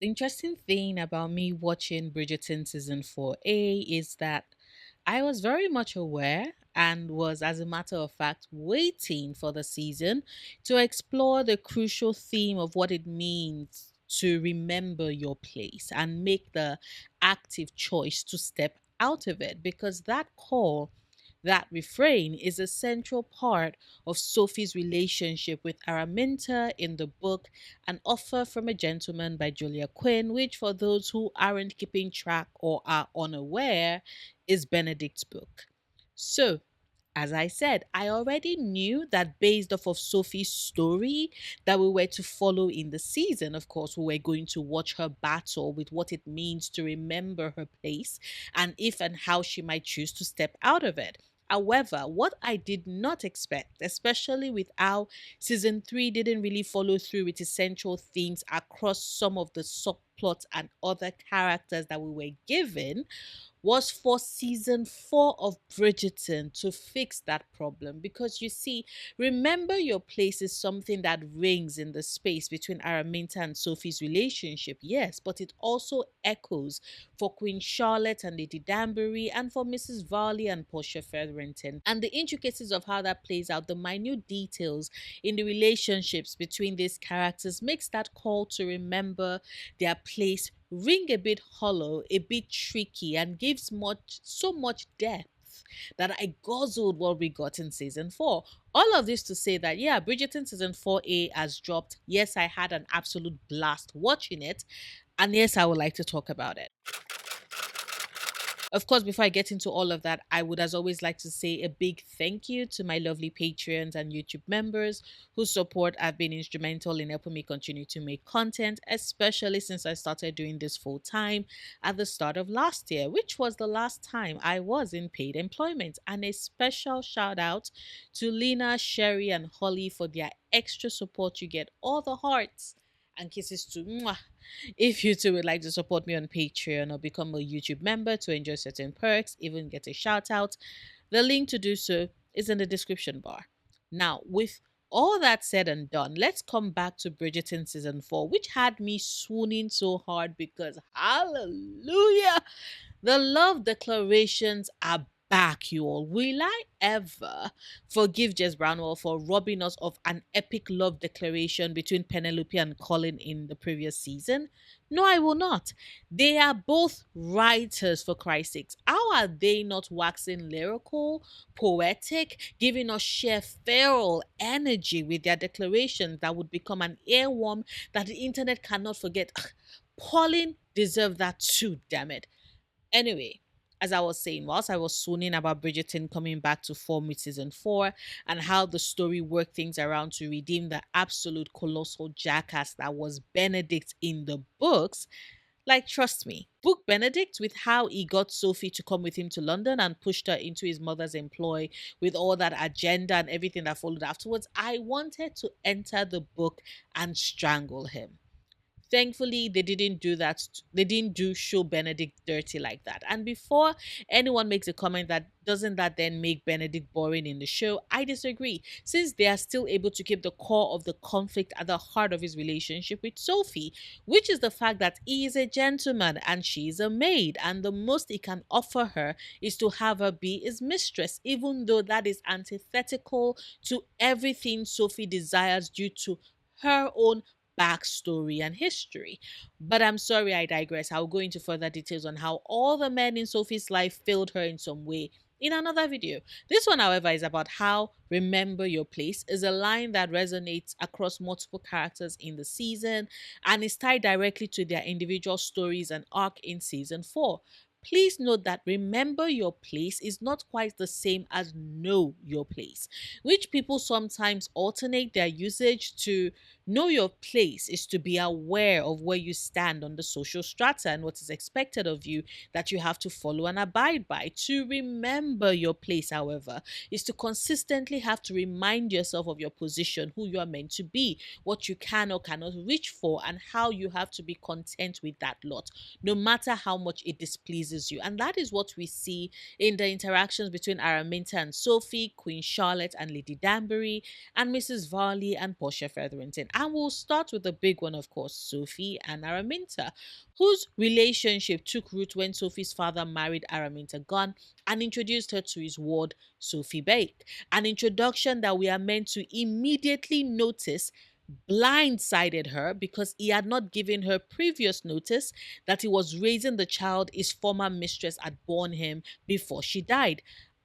The interesting thing about me watching Bridgerton season 4A is that I was very much aware and was, as a matter of fact, waiting for the season to explore the crucial theme of what it means to remember your place and make the active choice to step out of it, because that call, that refrain, is a central part of Sophie's relationship with Araminta in the book An Offer from a Gentleman by Julia Quinn, which, for those who aren't keeping track or are unaware, is Benedict's book. So, as I said, I already knew that based off of Sophie's story that we were to follow in the season, of course, we were going to watch her battle with what it means to remember her place and if and how she might choose to step out of it. However, what I did not expect, especially with how season 3 didn't really follow through with essential themes across some of the subplots and other characters that we were given, was for season 4 of Bridgerton to fix that problem. Because you see, remember your place is something that rings in the space between Araminta and Sophie's relationship, yes, but it also echoes for Queen Charlotte and Lady Danbury, and for Mrs. Varley and Portia Featherington. And the intricacies of how that plays out, the minute details in the relationships between these characters, makes that call to remember their place ring a bit hollow, a bit tricky, and gives so much depth that I guzzled what we got in season 4. All of this to say that, yeah, Bridgerton season 4A has dropped. Yes, I had an absolute blast watching it. And yes, I would like to talk about it. Of course, before I get into all of that, I would, as always, like to say a big thank you to my lovely Patreons and YouTube members whose support have been instrumental in helping me continue to make content, especially since I started doing this full time at the start of last year, which was the last time I was in paid employment. And a special shout out to Lena, Sherry, and Holly for their extra support. You get all the hearts and kisses to mwah. If you too would like to support me on Patreon or become a YouTube member to enjoy certain perks, even get a shout out, the link to do so is in the description bar. Now, with all that said and done, let's come back to Bridgerton season 4, which had me swooning so hard because, hallelujah, the love declarations are back, you all. Will I ever forgive Jess Brownwell for robbing us of an epic love declaration between Penelope and Colin in the previous season? No, I will not. They are both writers, for Christ's sakes. How are they not waxing lyrical, poetic, giving us sheer feral energy with their declarations that would become an earworm that the internet cannot forget? Pauline deserved that too, damn it. Anyway, as I was saying, whilst I was swooning about Bridgerton coming back to form with season 4 and how the story worked things around to redeem the absolute colossal jackass that was Benedict in the books, like, trust me, book Benedict with how he got Sophie to come with him to London and pushed her into his mother's employ with all that agenda and everything that followed afterwards. I wanted to enter the book and strangle him. Thankfully, they didn't do that. They didn't do show Benedict dirty like that. And before anyone makes a comment that doesn't that then make Benedict boring in the show, I disagree. Since they are still able to keep the core of the conflict at the heart of his relationship with Sophie, which is the fact that he is a gentleman and she is a maid, and the most he can offer her is to have her be his mistress, even though that is antithetical to everything Sophie desires due to her own backstory and history. But I'm sorry, I digress. I'll go into further details on how all the men in Sophie's life failed her in some way in another video. This one, however, is about how remember your place is a line that resonates across multiple characters in the season and is tied directly to their individual stories and arc in season 4. Please note that remember your place is not quite the same as know your place, which people sometimes alternate their usage to. Know your place is to be aware of where you stand on the social strata and what is expected of you that you have to follow and abide by. To remember your place, however, is to consistently have to remind yourself of your position, who you are meant to be, what you can or cannot reach for, and how you have to be content with that lot, no matter how much it displeases you. And that is what we see in the interactions between Araminta and Sophie, Queen Charlotte and Lady Danbury, and Mrs. Varley and Portia Featherington. And we'll start with the big one, of course, Sophie and Araminta, whose relationship took root when Sophie's father married Araminta Gunn and introduced her to his ward, Sophie Bate. An introduction that we are meant to immediately notice blindsided her because he had not given her previous notice that he was raising the child his former mistress had borne him before she died.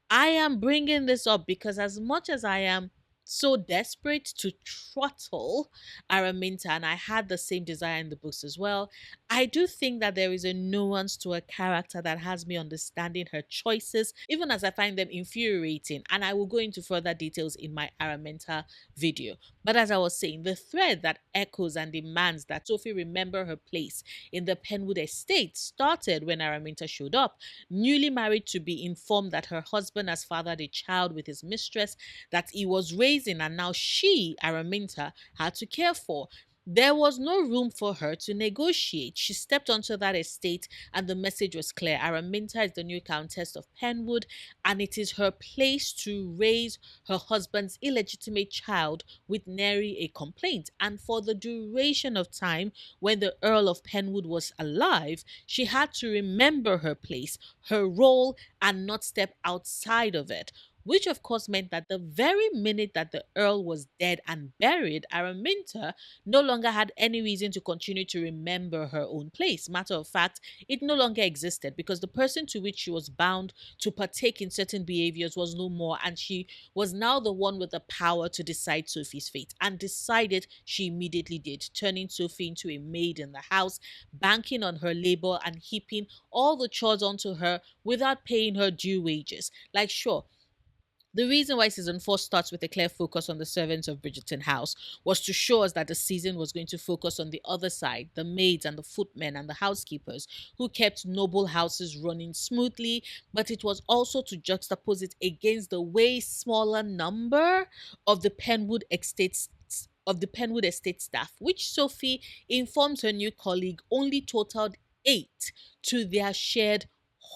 I am bringing this up because, as much as I am so desperate to throttle Araminta, and I had the same desire in the books as well, I do think that there is a nuance to a character that has me understanding her choices, even as I find them infuriating. And I will go into further details in my Araminta video. But as I was saying, the thread that echoes and demands that Sophie remember her place in the Penwood estate started when Araminta showed up, newly married, to be informed that her husband has fathered a child with his mistress that he was raising, and now she, Araminta, had to care for. There was no room for her to negotiate. She stepped onto that estate, and the message was clear. Araminta is the new Countess of Penwood, and it is her place to raise her husband's illegitimate child with nary a complaint. And for the duration of time when the Earl of Penwood was alive, she had to remember her place, her role, and not step outside of it. Which, of course, meant that the very minute that the Earl was dead and buried, Araminta no longer had any reason to continue to remember her own place. Matter of fact, it no longer existed because the person to which she was bound to partake in certain behaviors was no more, and she was now the one with the power to decide Sophie's fate, and decided she immediately did, turning Sophie into a maid in the house, banking on her labor and heaping all the chores onto her without paying her due wages. Like, sure, the reason why season 4 starts with a clear focus on the servants of Bridgerton House was to show us that the season was going to focus on the other side, the maids and the footmen and the housekeepers who kept noble houses running smoothly, but it was also to juxtapose it against the way smaller number of the Penwood estate staff, which Sophie informs her new colleague only totaled 8 to their shared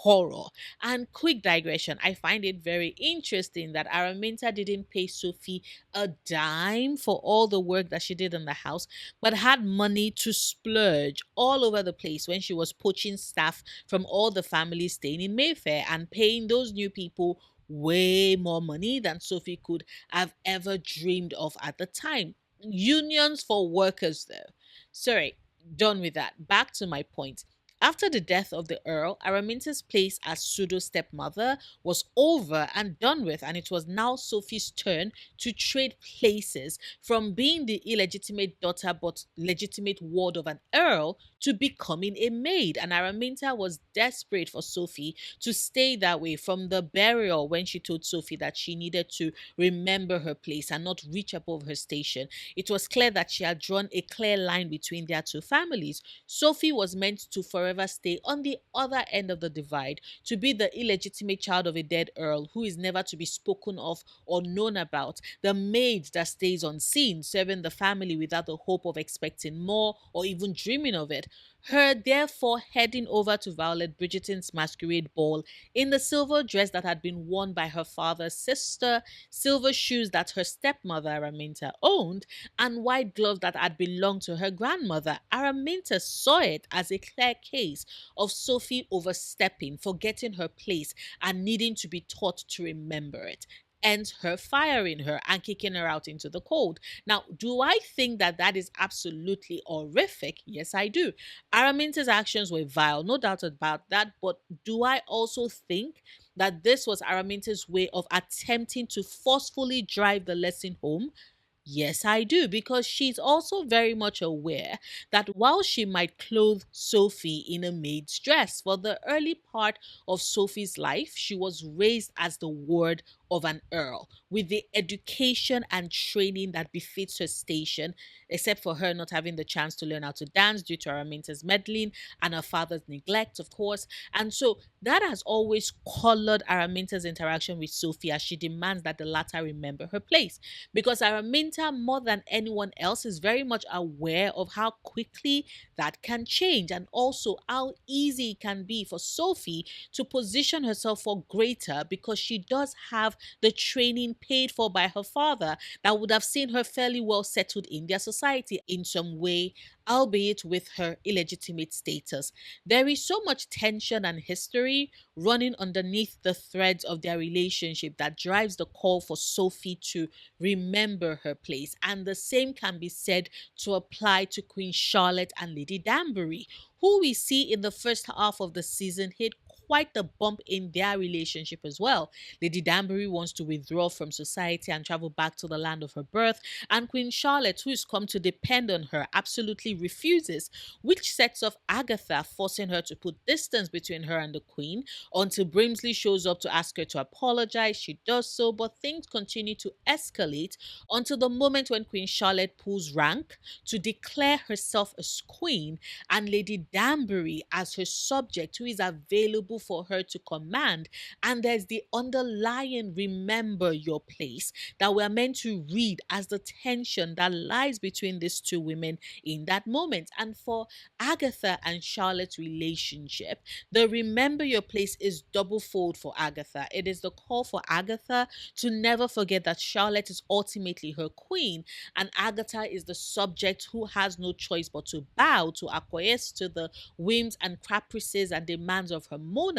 horror. And quick digression, I find it very interesting that Araminta didn't pay Sophie a dime for all the work that she did in the house, but had money to splurge all over the place when she was poaching staff from all the families staying in Mayfair and paying those new people way more money than Sophie could have ever dreamed of at the time. Unions for workers, though. Sorry, done with that. Back to my point. After the death of the Earl, Araminta's place as pseudo stepmother was over and done with, and it was now Sophie's turn to trade places from being the illegitimate daughter but legitimate ward of an Earl to becoming a maid. And Araminta was desperate for Sophie to stay that way from the burial, when she told Sophie that she needed to remember her place and not reach above her station. It was clear that she had drawn a clear line between their two families. Sophie was meant to forever stay on the other end of the divide, to be the illegitimate child of a dead earl who is never to be spoken of or known about, the maid that stays unseen, serving the family without the hope of expecting more or even dreaming of it. Her therefore heading over to Violet Bridgerton's masquerade ball in the silver dress that had been worn by her father's sister, silver shoes that her stepmother Araminta owned, and white gloves that had belonged to her grandmother. Araminta saw it as a clear case of Sophie overstepping, forgetting her place, and needing to be taught to remember it. And her firing her and kicking her out into the cold. Now, do I think that that is absolutely horrific? Yes, I do. Araminta's actions were vile, no doubt about that. But do I also think that this was Araminta's way of attempting to forcefully drive the lesson home? Yes, I do, because she's also very much aware that while she might clothe Sophie in a maid's dress, for the early part of Sophie's life, she was raised as the ward of an earl with the education and training that befits her station, except for her not having the chance to learn how to dance due to Araminta's meddling and her father's neglect, of course. And so that has always colored Araminta's interaction with Sophie as she demands that the latter remember her place, because Araminta Araminta, more than anyone else, is very much aware of how quickly that can change, and also how easy it can be for Sophie to position herself for greater, because she does have the training paid for by her father that would have seen her fairly well settled in their society in some way, albeit with her illegitimate status. There is so much tension and history running underneath the threads of their relationship that drives the call for Sophie to remember her place. And the same can be said to apply to Queen Charlotte and Lady Danbury, who we see in the first half of the season hit quite the bump in their relationship as well. Lady Danbury wants to withdraw from society and travel back to the land of her birth, and Queen Charlotte, who is come to depend on her, absolutely refuses, which sets off Agatha, forcing her to put distance between her and the Queen until Brimsley shows up to ask her to apologize. She does so, but things continue to escalate until the moment when Queen Charlotte pulls rank to declare herself as queen, and Lady Danbury as her subject who is available for her to command. And there's the underlying remember your place that we're meant to read as the tension that lies between these two women in that moment. And for Agatha and Charlotte's relationship, the remember your place is double fold for Agatha. It is the call for Agatha to never forget that Charlotte is ultimately her queen, and Agatha is the subject who has no choice but to bow, to acquiesce to the whims and caprices and demands of her monarch.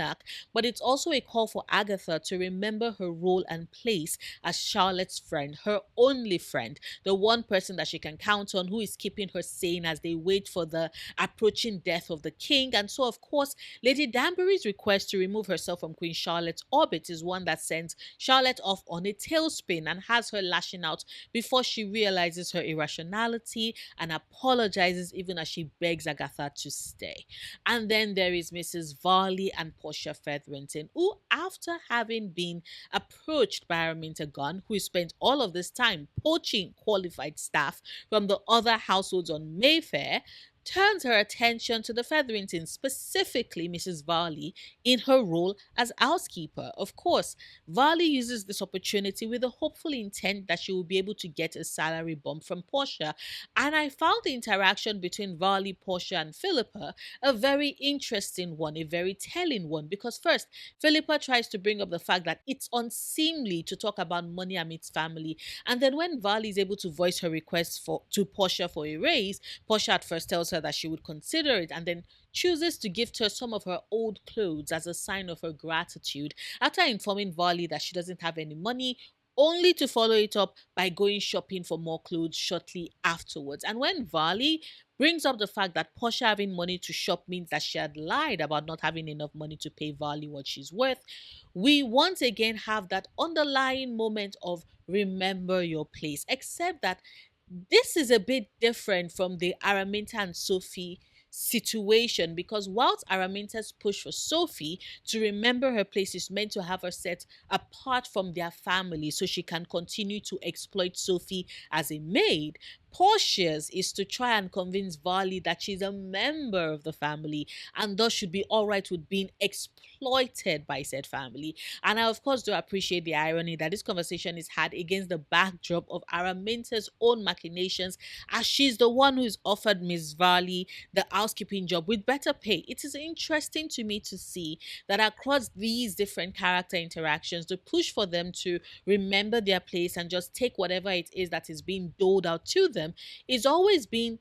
But it's also a call for Agatha to remember her role and place as Charlotte's friend, her only friend, the one person that she can count on, who is keeping her sane as they wait for the approaching death of the king. And so, of course, Lady Danbury's request to remove herself from Queen Charlotte's orbit is one that sends Charlotte off on a tailspin and has her lashing out before she realizes her irrationality and apologizes even as she begs Agatha to stay. And then there is Mrs. Varley and Portia Featherington, who, after having been approached by Araminta Gunn, who spent all of this time poaching qualified staff from the other households on Mayfair, turns her attention to the Featheringtons, specifically Mrs. Varley, in her role as housekeeper. Of course, Varley uses this opportunity with the hopeful intent that she will be able to get a salary bump from Portia. And I found the interaction between Varley, Portia, and Philippa a very interesting one, a very telling one, because first, Philippa tries to bring up the fact that it's unseemly to talk about money amidst family. And then when Varley is able to voice her request to Portia for a raise, Portia at first tells her that she would consider it, and then chooses to gift her some of her old clothes as a sign of her gratitude, after informing Varley that she doesn't have any money, only to follow it up by going shopping for more clothes shortly afterwards. And when Varley brings up the fact that Portia having money to shop means that she had lied about not having enough money to pay Varley what she's worth, we once again have that underlying moment of remember your place, except that this is a bit different from the Araminta and Sophie situation, because whilst Araminta's push for Sophie to remember her place is meant to have her set apart from their family so she can continue to exploit Sophie as a maid, Portia's is to try and convince Varley that she's a member of the family and thus should be all right with being exploited by said family. And I, of course, do appreciate the irony that this conversation is had against the backdrop of Araminta's own machinations, as she's the one who's offered Miss Varley the housekeeping job with better pay. It is interesting to me to see that across these different character interactions, the push for them to remember their place and just take whatever it is that is being doled out to them is always being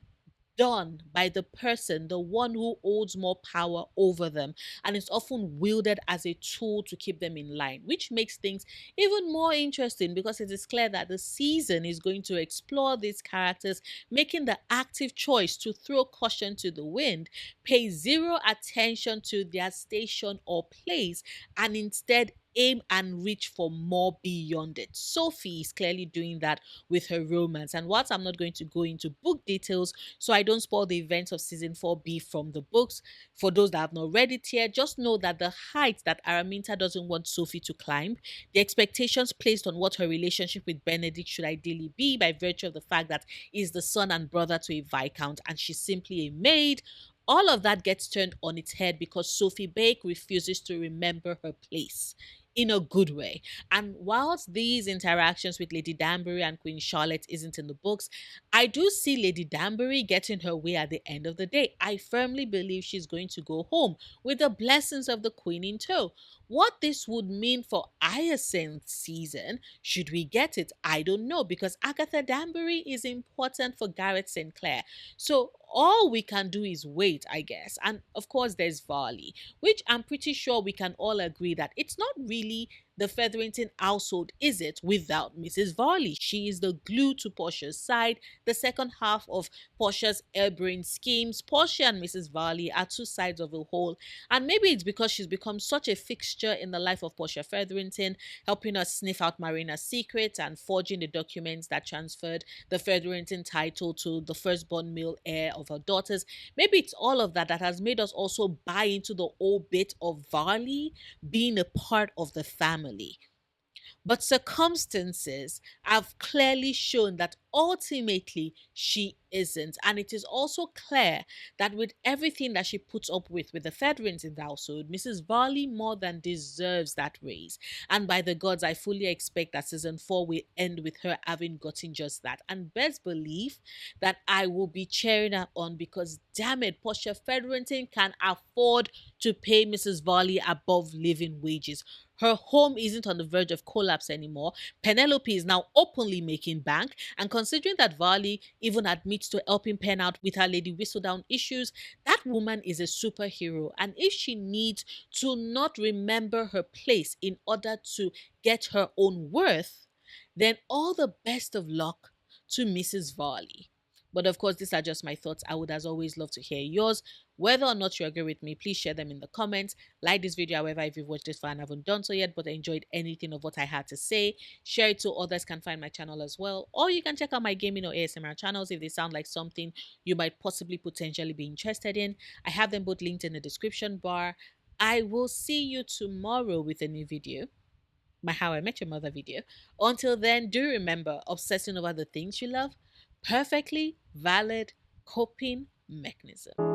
done by the person, the one who holds more power over them, and it's often wielded as a tool to keep them in line, which makes things even more interesting because it is clear that the season is going to explore these characters, making the active choice to throw caution to the wind, pay zero attention to their station or place, and instead aim and reach for more beyond it. Sophie is clearly doing that with her romance. And whilst I'm not going to go into book details so I don't spoil the events of season 4B from the books, for those that have not read it yet, just know that the height that Araminta doesn't want Sophie to climb, the expectations placed on what her relationship with Benedict should ideally be by virtue of the fact that he's the son and brother to a viscount and she's simply a maid, all of that gets turned on its head because Sophie Bake refuses to remember her place in a good way. And whilst these interactions with Lady Danbury and Queen Charlotte isn't in the books, I do see Lady Danbury getting her way at the end of the day. I firmly believe she's going to go home with the blessings of the Queen in tow. What this would mean for Hyacinth's season, should we get it, I don't know, because Agatha Danbury is important for Garrett Sinclair. So all we can do is wait, I guess. And of course, there's Varley, which I'm pretty sure we can all agree that it's not really the Featherington household, is it, without Mrs. Varley? She is the glue to Portia's side, the second half of Portia's airbrain schemes. Portia and Mrs. Varley are two sides of a whole, and maybe it's because she's become such a fixture in the life of Portia Featherington, helping us sniff out Marina's secrets and forging the documents that transferred the Featherington title to the firstborn male heir of her daughters. Maybe it's all of that that has made us also buy into the whole bit of Varley being a part of the family. But circumstances have clearly shown that ultimately she isn't. And it is also clear that with everything that she puts up with the Federings in the household, Mrs. Varley more than deserves that raise. And by the gods, I fully expect that season 4 will end with her having gotten just that. And best believe that I will be cheering her on, because damn it, Portia Featherington can afford to pay Mrs. Varley above living wages. Her home isn't on the verge of collapse anymore. Penelope is now openly making bank, and considering that Varley even admits to helping Pen out with her Lady Whistledown issues, that woman is a superhero. And if she needs to not remember her place in order to get her own worth, then all the best of luck to Mrs. Varley. But of course, these are just my thoughts. I would, as always, love to hear yours. Whether or not you agree with me, please share them in the comments. Like this video, however, if you've watched this far and haven't done so yet, but enjoyed anything of what I had to say, share it so others can find my channel as well. Or you can check out my gaming or ASMR channels if they sound like something you might possibly potentially be interested in. I have them both linked in the description bar. I will see you tomorrow with a new video, my How I Met Your Mother video. Until then, do remember, obsessing over the things you love, perfectly valid coping mechanism.